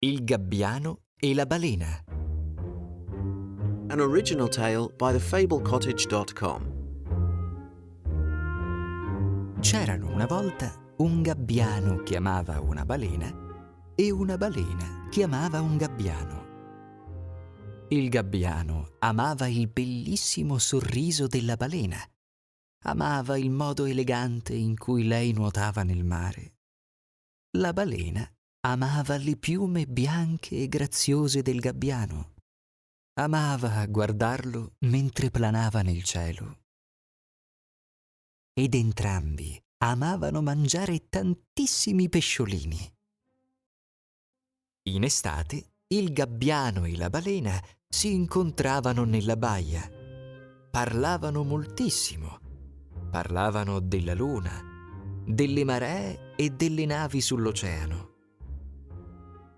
Il gabbiano e la balena. An original tale by thefablecottage.com. C'erano una volta un gabbiano che amava una balena e una balena che amava un gabbiano. Il gabbiano amava il bellissimo sorriso della balena, amava il modo elegante in cui lei nuotava nel mare. La balena amava le piume bianche e graziose del gabbiano. Amava guardarlo mentre planava nel cielo. Ed entrambi amavano mangiare tantissimi pesciolini. In estate, il gabbiano e la balena si incontravano nella baia. Parlavano moltissimo. Parlavano della luna, delle maree e delle navi sull'oceano.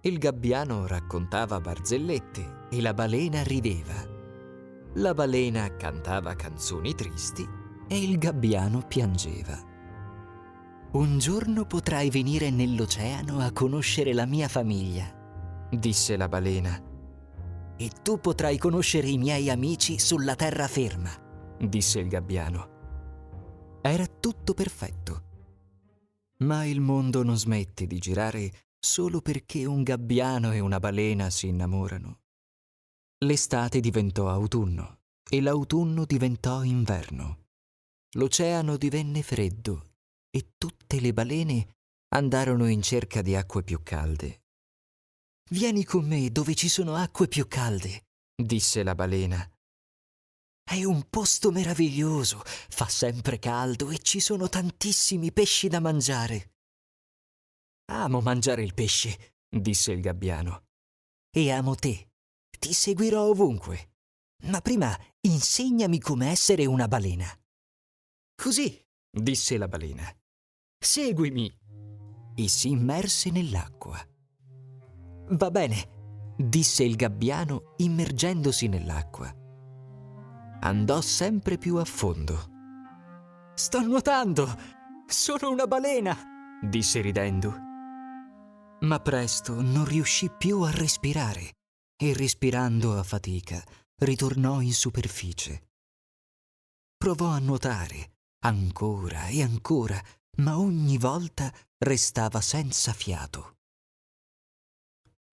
Il gabbiano raccontava barzellette e la balena rideva. La balena cantava canzoni tristi e il gabbiano piangeva. Un giorno potrai venire nell'oceano a conoscere la mia famiglia, disse la balena. E tu potrai conoscere i miei amici sulla terraferma, disse il gabbiano. Era tutto perfetto. Ma il mondo non smette di girare solo perché un gabbiano e una balena si innamorano. L'estate diventò autunno e l'autunno diventò inverno. L'oceano divenne freddo e tutte le balene andarono in cerca di acque più calde. «Vieni con me dove ci sono acque più calde», disse la balena. «È un posto meraviglioso, fa sempre caldo e ci sono tantissimi pesci da mangiare». «Amo mangiare il pesce», disse il gabbiano. «E amo te. Ti seguirò ovunque. Ma prima insegnami come essere una balena». «Così», disse la balena. «Seguimi». E si immerse nell'acqua. «Va bene», disse il gabbiano immergendosi nell'acqua. Andò sempre più a fondo. «Sto nuotando! Sono una balena!» disse ridendo. Ma presto non riuscì più a respirare e respirando a fatica ritornò in superficie. Provò a nuotare ancora e ancora, ma ogni volta restava senza fiato.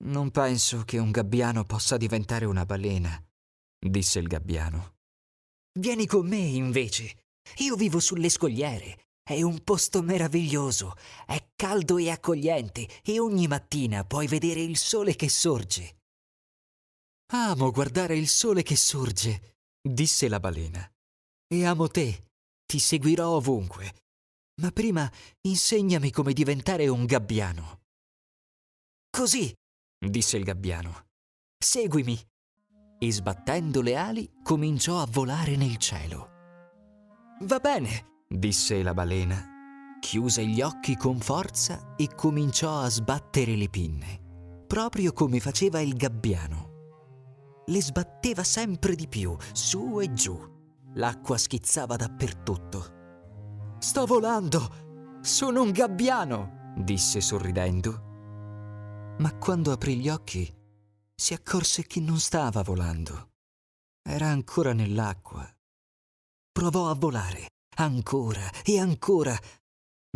«Non penso che un gabbiano possa diventare una balena», disse il gabbiano. «Vieni con me, invece. Io vivo sulle scogliere. È un posto meraviglioso. È caldo e accogliente e ogni mattina puoi vedere il sole che sorge». «Amo guardare il sole che sorge», disse la balena. «E amo te. Ti seguirò ovunque. Ma prima insegnami come diventare un gabbiano». «Così», disse il gabbiano. «Seguimi». E sbattendo le ali cominciò a volare nel cielo. «Va bene», disse la balena. Chiuse gli occhi con forza e cominciò a sbattere le pinne, proprio come faceva il gabbiano. Le sbatteva sempre di più, su e giù. L'acqua schizzava dappertutto. «Sto volando! Sono un gabbiano!» disse sorridendo. Ma quando aprì gli occhi si accorse che non stava volando. Era ancora nell'acqua. Provò a volare, ancora e ancora,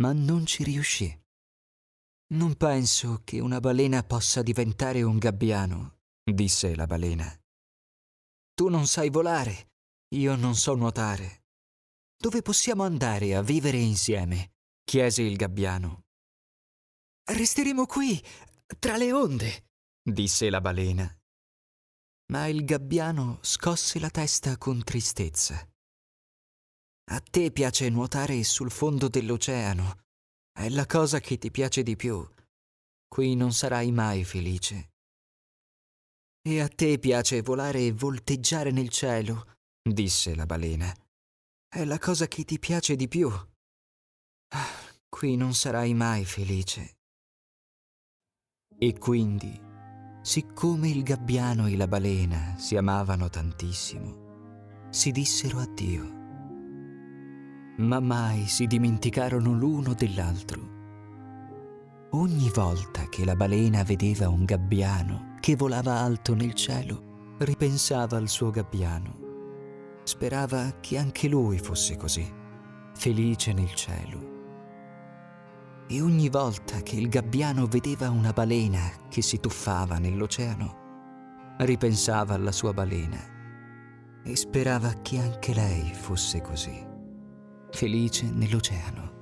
ma non ci riuscì. «Non penso che una balena possa diventare un gabbiano», disse la balena. «Tu non sai volare, io non so nuotare. Dove possiamo andare a vivere insieme?» chiese il gabbiano. «Resteremo qui, tra le onde», disse la balena. Ma il gabbiano scosse la testa con tristezza. «A te piace nuotare sul fondo dell'oceano. È la cosa che ti piace di più. Qui non sarai mai felice. E a te piace volare e volteggiare nel cielo», disse la balena. «È la cosa che ti piace di più. Qui non sarai mai felice». E quindi, siccome il gabbiano e la balena si amavano tantissimo, si dissero addio. Ma mai si dimenticarono l'uno dell'altro. Ogni volta che la balena vedeva un gabbiano che volava alto nel cielo, ripensava al suo gabbiano. Sperava che anche lui fosse così, felice nel cielo. E ogni volta che il gabbiano vedeva una balena che si tuffava nell'oceano, ripensava alla sua balena e sperava che anche lei fosse così, felice nell'oceano.